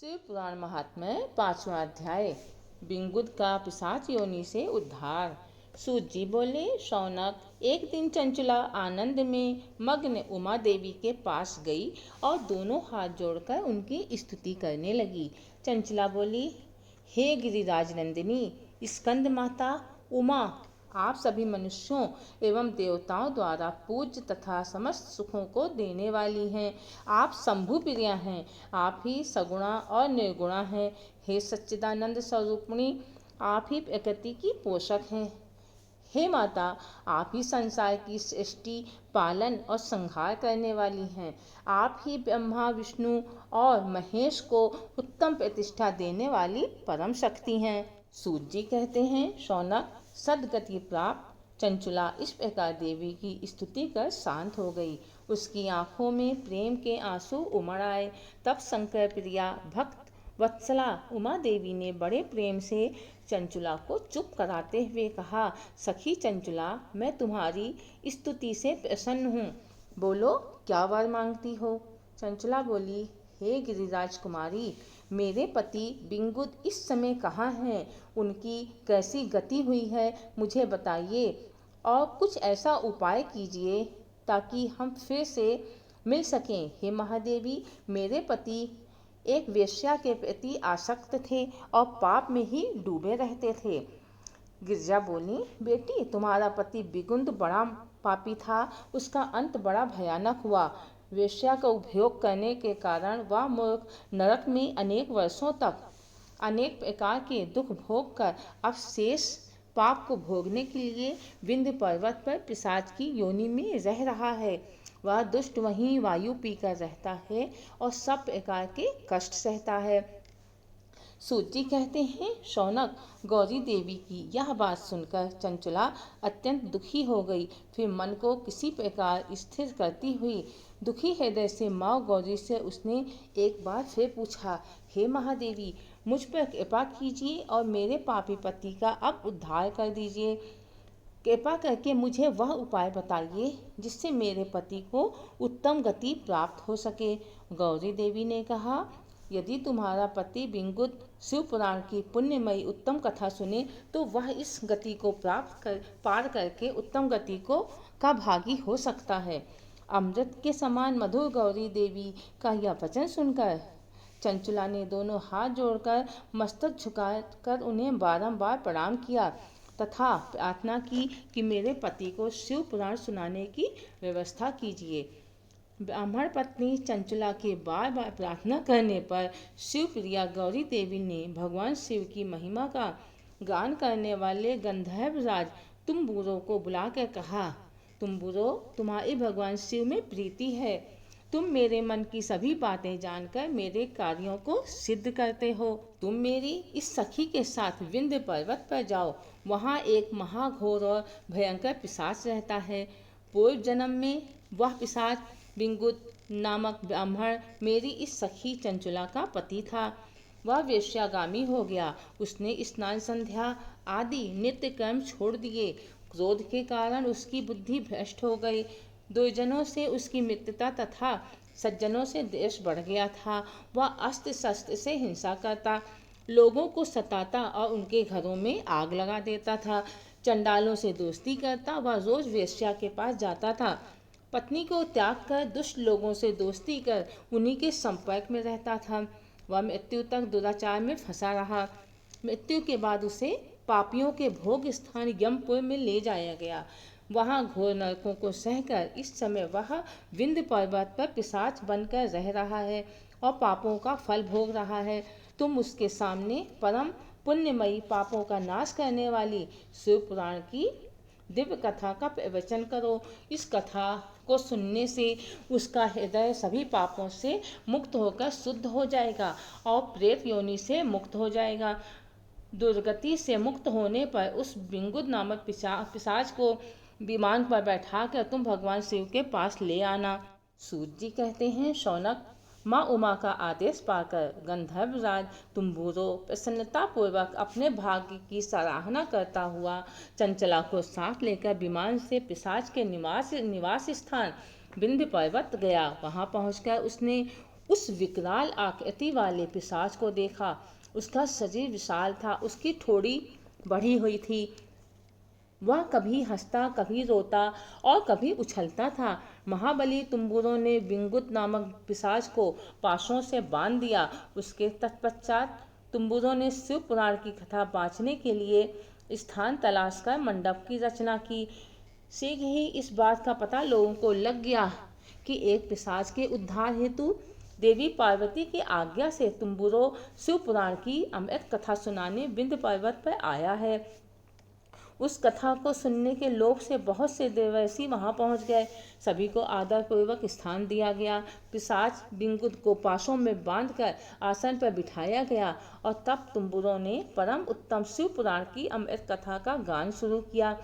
शिव पुराण महात्म्य 5वां अध्याय। बिंगुद का पिशाच योनि से उद्धार। सूत जी बोले, शौनक, एक दिन चंचला आनंद में मग्न उमा देवी के पास गई और दोनों हाथ जोड़कर उनकी स्तुति करने लगी। चंचला बोली, हे गिरिराज नंदिनी स्कंद माता उमा, आप सभी मनुष्यों एवं देवताओं द्वारा पूज्य तथा समस्त सुखों को देने वाली हैं। आप शंभु प्रिया हैं, आप ही सगुणा और निर्गुणा हैं। हे सच्चिदानंद स्वरूपिणी, आप ही प्रकृति की पोषक हैं। हे माता, आप ही संसार की सृष्टि, पालन और संहार करने वाली हैं। आप ही ब्रह्मा, विष्णु और महेश को उत्तम प्रतिष्ठा देने वाली परम शक्ति हैं। सूत जी कहते हैं, शौनक, सद्गति प्राप्त चंचला इस प्रकार देवी की स्तुति कर शांत हो गई। उसकी आंखों में प्रेम के आंसू उमड़ आए। तब शंकर प्रिया भक्त वत्सला उमा देवी ने बड़े प्रेम से चंचला को चुप कराते हुए कहा, सखी चंचला, मैं तुम्हारी स्तुति से प्रसन्न हूँ। बोलो, क्या वर मांगती हो? चंचला बोली, हे गिरिराज कुमारी, मेरे पति बिंगुद इस समय कहाँ हैं? उनकी कैसी गति हुई है, मुझे बताइए और कुछ ऐसा उपाय कीजिए ताकि हम फिर से मिल सकें। हे महादेवी, मेरे पति एक वेश्या के प्रति आसक्त थे और पाप में ही डूबे रहते थे। गिरजा बोली, बेटी, तुम्हारा पति बिगुंद बड़ा पापी था, उसका अंत बड़ा भयानक हुआ। वेश्या का उपभोग करने के कारण वह मूर्ख नरक में अनेक वर्षों तक अनेक प्रकार के दुख भोग कर अब शेष पाप को भोगने के लिए विंध्य पर्वत पर पिशाच की योनि में रह रहा है। वह दुष्ट वहीं वायु पीकर रहता है और सब प्रकार के कष्ट सहता है। सूत जी कहते हैं, शौनक, गौरी देवी की यह बात सुनकर चंचला अत्यंत दुखी हो गई। फिर मन को किसी प्रकार स्थिर करती हुई दुखी हृदय से माँ गौरी से उसने एक बार फिर पूछा, हे महादेवी, मुझ पर कृपा कीजिए और मेरे पापी पति का अब उद्धार कर दीजिए। कृपा करके मुझे वह उपाय बताइए जिससे मेरे पति को उत्तम गति प्राप्त हो सके। गौरी देवी ने कहा, यदि तुम्हारा पति बिंगुद शिव पुराण की पुण्यमयी उत्तम कथा सुने तो वह इस गति को पार करके उत्तम गति का भागी हो सकता है। अमृत के समान मधुर गौरी देवी का यह वचन सुनकर चंचला ने दोनों हाथ जोड़कर मस्तक झुकाकर उन्हें बारंबार प्रणाम किया तथा प्रार्थना की कि मेरे पति को शिव पुराण सुनाने की व्यवस्था कीजिए। ब्राह्मण पत्नी चंचला के बार बार प्रार्थना करने पर शिव प्रिया गौरी देवी ने भगवान शिव की महिमा का गान करने वाले गंधर्वराज तुम्बुरो को बुलाकर कहा, तुम्बुरो, तुम्हारी भगवान शिव में प्रीति है। तुम मेरे मन की सभी बातें जानकर मेरे कार्यों को सिद्ध करते हो। तुम मेरी इस सखी के साथ विंध्य पर्वत पर जाओ। वहाँ एक महाघोर और भयंकर पिशाच रहता है। पूर्व जन्म में वह पिशाच बिंगुद नामक ब्राह्मण मेरी इस सखी चंचला का पति था। वह वेश्यागामी हो गया। उसने स्नान संध्या आदि नित्य कर्म छोड़ दिए। क्रोध के कारण उसकी बुद्धि भ्रष्ट हो गई। दुर्जनों से उसकी मित्रता तथा सज्जनों से द्वेष बढ़ गया था। वह अस्त्र शस्त्र से हिंसा करता, लोगों को सताता और उनके घरों में आग लगा देता था। चंडालों से दोस्ती करता, वह रोज वेश्या के पास जाता था। पत्नी को त्याग कर दुष्ट लोगों से दोस्ती कर उन्हीं के संपर्क में रहता था। वह मृत्यु तक दुराचार में फंसा रहा। मृत्यु के बाद उसे पापियों के भोग स्थान यमपुर में ले जाया गया। वहाँ घोर नरकों को सहकर इस समय वह विंध्य पर्वत पर पिशाच बनकर रह रहा है और पापों का फल भोग रहा है। तुम उसके सामने परम पुण्यमयी पापों का नाश करने वाली शिव पुराण की दिव्य कथा का प्रवचन करो। इस कथा को सुनने से उसका हृदय सभी पापों से मुक्त होकर शुद्ध हो जाएगा और प्रेत योनि से मुक्त हो जाएगा। दुर्गति से मुक्त होने पर उस बिंगुद नामक पिशाच को विमान पर बैठाकर तुम भगवान शिव के पास ले आना। सूत जी कहते हैं, शौनक, माँ उमा का आदेश पाकर गंधर्वराज तुम्बुरो प्रसन्नतापूर्वक अपने भाग्य की सराहना करता हुआ चंचला को साथ लेकर विमान से पिशाच के निवास स्थान विंध्य पर्वत गया। वहां पहुंचकर उसने उस विकराल आकृति वाले पिशाच को देखा। उसका शरीर विशाल था, उसकी ठोड़ी बढ़ी हुई थी। वह कभी हंसता, कभी रोता और कभी उछलता था। महाबली तुम्बुरों ने विंगुत नामक पिशाच को पाशों से बांध दिया। उसके तत्पश्चात तुम्बुरों ने शिव पुराण की कथा बाँचने के लिए स्थान तलाश कर मंडप की रचना की। शीघ्र ही इस बात का पता लोगों को लग गया कि एक पिशाच के उद्धार हेतु देवी पार्वती की आज्ञा से तुम्बुरो शिव पुराण की अमृत कथा सुनाने विंध्य पर्वत पर आया है। उस कथा को सुनने के लोभ से बहुत से देवर्षि वहां पहुंच गए। सभी को आदर पूर्वक स्थान दिया गया। पिशाच विंगुद को पाशों में बांधकर आसन पर बिठाया गया और तब तुम्बुरों ने परम उत्तम शिव पुराण की अमृत कथा का गान शुरू किया।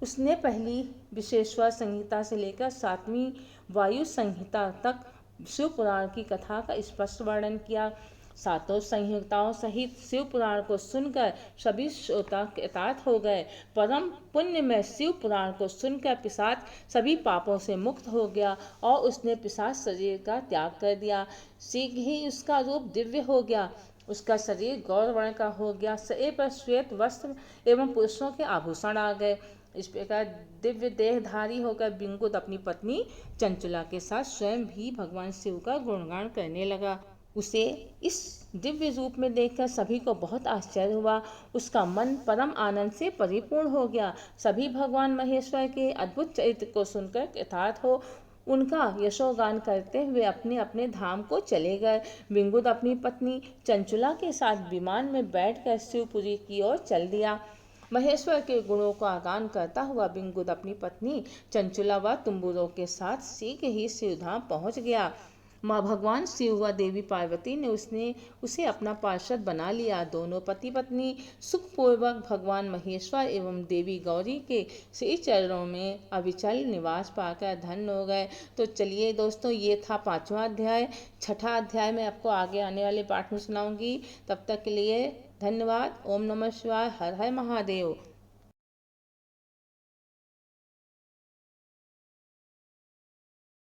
उसने पहली विशेश्वर संहिता से लेकर 7वीं वायु संहिता तक शिव पुराण की कथा का स्पष्ट वर्णन किया। सातों संहिताओं सहित शिव पुराण को सुनकर सभी श्रोता कृतार्थ हो गए। परम पुण्यमय शिव पुराण को सुनकर पिशाच सभी पापों से मुक्त हो गया और उसने पिशाच शरीर का त्याग कर दिया। शीघ्र ही उसका रूप दिव्य हो गया। उसका शरीर गौर वर्ण का हो गया। शरीर पर श्वेत वस्त्र एवं पुरुषों के आभूषण आ गए। इस प्रकार दिव्य देहधारी होकर विंगुद अपनी पत्नी चंचुला के साथ स्वयं भी भगवान शिव का गुणगान करने लगा। उसे इस दिव्य रूप में देखकर सभी को बहुत आश्चर्य हुआ। उसका मन परम आनंद से परिपूर्ण हो गया। सभी भगवान महेश्वर के अद्भुत चरित्र को सुनकर कृतार्थ हो उनका यशोगान करते हुए अपने अपने धाम को चले गए। विंगुद अपनी पत्नी चंचुला के साथ विमान में बैठकर शिवपुरी की ओर चल दिया। महेश्वर के गुणों का गान करता हुआ विंगुद अपनी पत्नी चंचुला व तुम्बुरों के साथ शीघ्र ही शिवधाम पहुंच गया। माँ भगवान शिव व देवी पार्वती ने उसे अपना पार्षद बना लिया। दोनों पति पत्नी सुखपूर्वक भगवान महेश्वर एवं देवी गौरी के श्री चरणों में अविचल निवास पाकर धन्य हो गए। तो चलिए दोस्तों, ये था 5वां अध्याय। 6ठा अध्याय में आपको आगे आने वाले पाठ में सुनाऊंगी। तब तक के लिए धन्यवाद। ओम नमः शिवाय। हर हर महादेव।